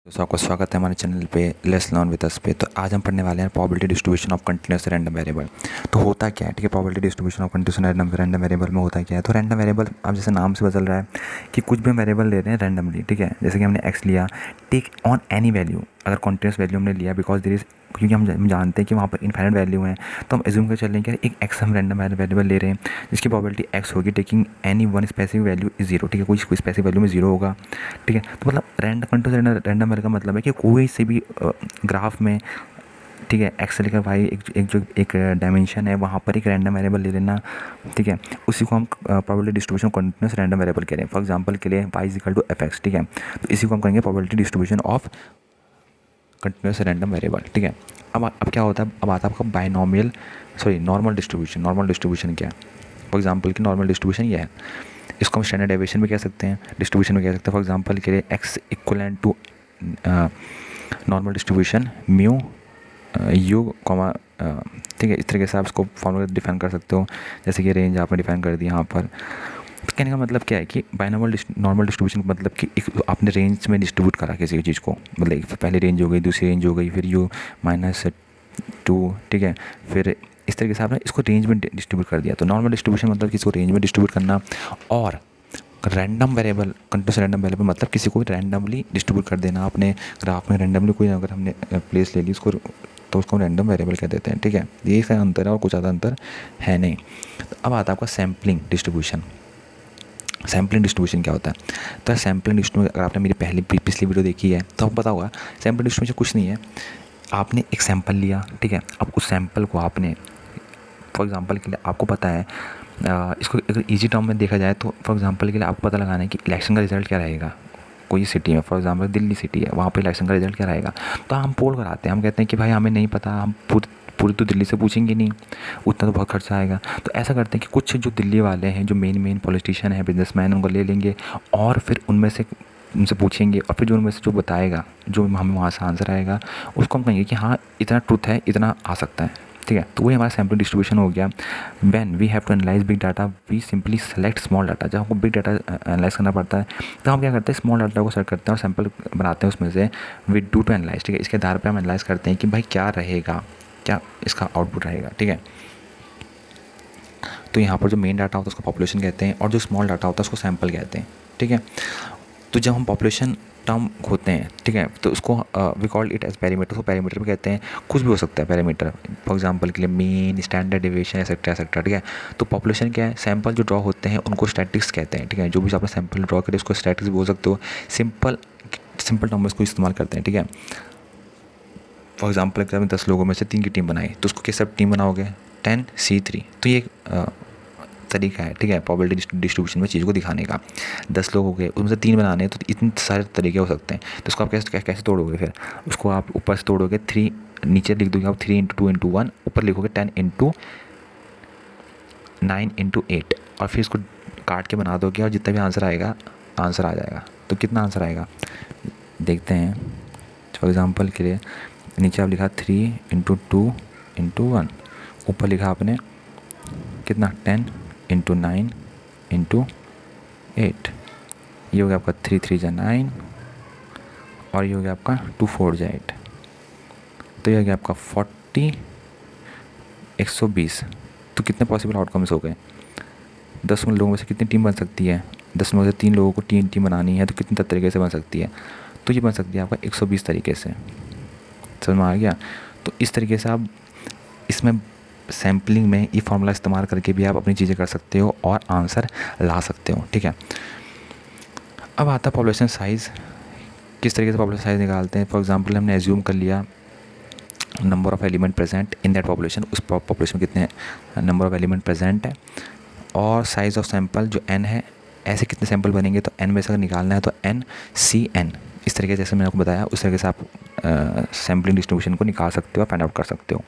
तो आपका स्वागत है हमारे चैनल पे लेट्स लर्न विद अस पे। तो आज हम पढ़ने वाले हैं probability distribution of continuous random variable. तो होता क्या है, ठीक है, probability distribution of continuous random variable में होता क्या है। तो रैंडम वेरिएबल अब जैसे नाम से बदल रहा है कि कुछ भी हम वेरिएबल ले रहे हैं रैंडमली, ठीक है। जैसे कि हमने एक्स लिया, टेक ऑन एनी वैल्यू, अगर कॉन्टिन्यूस वैल्यू हमने लिया बिकॉज देयर इज, क्योंकि हम जानते हैं कि वहाँ पर इनफाइनाइट वैल्यू है, तो हम एज्यूम कर चल रहे हैं कि एक एक्स हम रैंडम वेरिएबल ले रहे हैं जिसकी प्रोबेबिलिटी एक्स होगी taking any one specific value is zero, ठीक है, कोई स्पेसिफिक वैल्यू में जीरो होगा, ठीक है। तो मतलब कंटीन्यूअस रैंडम वेरिएबल का मतलब है कि कोई से भी ग्राफ में, ठीक है, एक्स से लेकर वाई एक डायमेंशन है वहाँ पर एक रैंडम वेरिएबल ले लेना, ठीक है, उसी को हम probability distribution continuous random variable कह रहे हैं। फॉर एग्जांपल के लिए y is equal to F X, ठीक है, तो इसी को हम कहेंगे probability distribution of continuous random variable, ठीक है। अब क्या होता है, अब आता है आपका binomial normal distribution. Normal distribution क्या है, फॉर एग्जाम्पल की नॉर्मल डिस्ट्रीब्यूशन ये है, इसको हम स्टैंडर्ड डेविएशन भी कह सकते हैं, डिस्ट्रीब्यूशन भी कह सकते हैं। फॉर एग्जांपल के लिए X equivalent to normal distribution mu u comma, ठीक है, इस तरीके से आप इसको फॉर्मूला डिफाइन कर सकते हो, जैसे कि रेंज आपने डिफाइन कर दी यहाँ पर। तो कहने का मतलब क्या है कि बाइनोमियल नॉर्मल डिस्ट्रीब्यूशन का मतलब कि एक आपने रेंज में डिस्ट्रीब्यूट करा किसी भी चीज़ को, मतलब पहली रेंज हो गई, दूसरी रेंज हो गई, फिर यू -2, ठीक है, फिर इस तरीके से आपने इसको रेंज में डिस्ट्रीब्यूट कर दिया। तो नॉर्मल डिस्ट्रीब्यूशन मतलब किसी को रेंज में डिस्ट्रीब्यूट करना, और random variable continuous random variable मतलब किसी को रैंडमली डिस्ट्रीब्यूट कर देना अपने ग्राफ में। रैंडमली कोई अगर हमने प्लेस ले ली उसको, तो उसको रैंडम वेरिएबल कह देते हैं, ठीक है। ये सा अंतर है और कुछ ज़्यादा अंतर है नहीं। तो अब आता है आपका सैम्पलिंग डिस्ट्रीब्यूशन। सैम्पलिंग डिस्ट्रीब्यूशन क्या होता है, तो सैम्पलिंग डिस्ट्रीब्यूशन अगर आपने मेरी पिछली वीडियो देखी है तो आपको पता होगा सैम्पलिंग डिस्ट्रीब्यूशन कुछ नहीं है, आपने एक सैम्पल लिया, ठीक है, अब उस सैम्पल को आपने, फॉर एग्जांपल के लिए आपको पता है, इसको अगर इजी टर्म में देखा जाए तो फॉर एग्जांपल के लिए आपको पता लगाना है कि इलेक्शन का रिजल्ट क्या रहेगा कोई सिटी में। फॉर एग्जांपल दिल्ली सिटी है, वहाँ पे इलेक्शन का रिजल्ट क्या रहेगा, तो हम पोल कराते हैं, हम कहते हैं कि भाई हमें नहीं पता, हम पूरी तो दिल्ली से पूछेंगे नहीं, उतना तो बहुत खर्चा आएगा। तो ऐसा करते हैं कि कुछ जो दिल्ली वाले हैं, जो मेन पॉलिटिशियन हैं, बिजनेसमैन, उनको ले लेंगे और फिर उनसे पूछेंगे, और फिर जो उनमें से जो बताएगा, जो हमें वहाँ से आंसर आएगा, उसको हम कहेंगे कि हाँ इतना ट्रुथ है, इतना आ सकता है, ठीक है। तो वही हमारा सैम्पल डिस्ट्रीब्यूशन हो गया। When we have to analyse big data we simply select small data. जब हमको बिग डाटा एनालाइज करना पड़ता है तो हम क्या करते हैं, स्मॉल डाटा को सेलेक्ट करते हैं और सैंपल बनाते हैं उसमें से विद टू एनालाइज, ठीक है। इसके आधार पर हम एनालाइज करते हैं कि भाई क्या रहेगा, क्या इसका आउटपुट रहेगा, ठीक है। तो यहाँ पर जो मेन डाटा होता है उसको पॉपुलेशन कहते हैं, और जो स्मॉल डाटा होता है उसको सैंपल कहते हैं, ठीक है। तो जब हम पॉपुलेशन टर्म होते हैं, ठीक है, तो उसको we called it as parameter. तो पैरामीटर भी कहते हैं, कुछ भी हो सकता है पैरामीटर, फॉर एग्जांपल के लिए mean, standard deviation, etcetera etcetera, ठीक है। तो पॉपुलेशन क्या है, सैंपल जो ड्रॉ होते हैं उनको स्टैटिस्टिक्स कहते हैं, ठीक है। जो भी आपने सैंपल ड्रॉ करे उसको स्टैटिस्टिक्स बोल सकते हो। सिंपल टर्म्स को इस्तेमाल करते हैं, ठीक है। फॉर एग्जाम्पल अगर 10 लोगों में से 3 की टीम बनाई तो उसको किस सब टीम बनाओगे, 10C3। तो ये तरीका है, ठीक है, प्रोबेबिलिटी डिस्ट्रीब्यूशन में चीज़ को दिखाने का। 10 लोग हो गए, उनमें से 3 बनाने हैं, तो इतने सारे तरीके हो सकते हैं। तो उसको आप कैसे तोड़ोगे, फिर उसको आप ऊपर से तोड़ोगे, 3 नीचे लिख दोगे आप 3 × 2 × 1, ऊपर लिखोगे 10 × 9 × 8, और फिर इसको काट के बना दोगे और जितना भी आंसर आएगा आंसर आ जाएगा। तो कितना आंसर आएगा देखते हैं। फॉर एग्ज़ाम्पल के लिए नीचे आप लिखा 3 × 2 × 1, ऊपर लिखा आपने कितना 10 × 9 × 8, ये हो गया आपका 3 × 3 = 9, और ये हो गया आपका 2 × 4 = 8। तो ये हो गया आपका 40 120। तो कितने पॉसिबल आउटकम्स हो गए, 10 लोगों में से कितनी टीम बन सकती है, 10 में से 3 लोगों को टीम बनानी है तो कितने तरीके से बन सकती है, तो ये बन सकती है आपका 120 तरीके से। समझ में आ गया। तो इस तरीके से आप इसमें सैम्पलिंग में ये फार्मूला इस्तेमाल करके भी आप अपनी चीज़ें कर सकते हो और आंसर ला सकते हो, ठीक है। अब आता है पॉपुलेशन साइज़। किस तरीके से पॉपुलेशन साइज़ निकालते हैं। फॉर एग्जांपल हमने एज्यूम कर लिया number of element present in that population, उस पॉपुलेशन में कितने नंबर ऑफ़ एलिमेंट प्रेजेंट है, और साइज़ ऑफ सैंपल जो n है, ऐसे कितने सैंपल बनेंगे, तो n में से अगर निकालना है तो NCN। इस तरीके से जैसे मैंने आपको बताया उस तरीके से आप सैम्पलिंग डिस्ट्रीब्यूशन को निकाल सकते हो, फाइंड आउट कर सकते हो।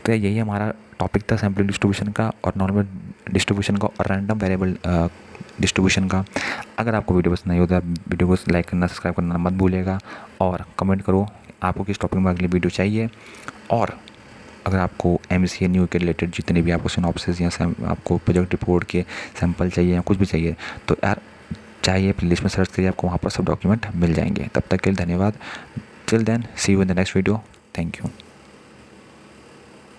तो यही हमारा टॉपिक था सैम्पलिंग डिस्ट्रीब्यूशन का, और नॉर्मल डिस्ट्रीब्यूशन का, और रैंडम वेरिएबल डिस्ट्रीब्यूशन का। अगर आपको वीडियो पसंद आई हो तो आप वीडियो को लाइक करना, सब्सक्राइब करना मत भूलिएगा, और कमेंट करो आपको किस टॉपिक में अगली वीडियो चाहिए। और अगर आपको MCA न्यू के रिलेटेड जितने भी आपको सिनॉप्सिस या आपको प्रोजेक्ट रिपोर्ट के सैंपल चाहिए या कुछ भी चाहिए, तो यार चाहिए प्लेलिस्ट में सर्च करिए, आपको वहाँ पर सब डॉक्यूमेंट मिल जाएंगे। तब तक के लिए धन्यवाद। Till then see you in the next video. Thank you.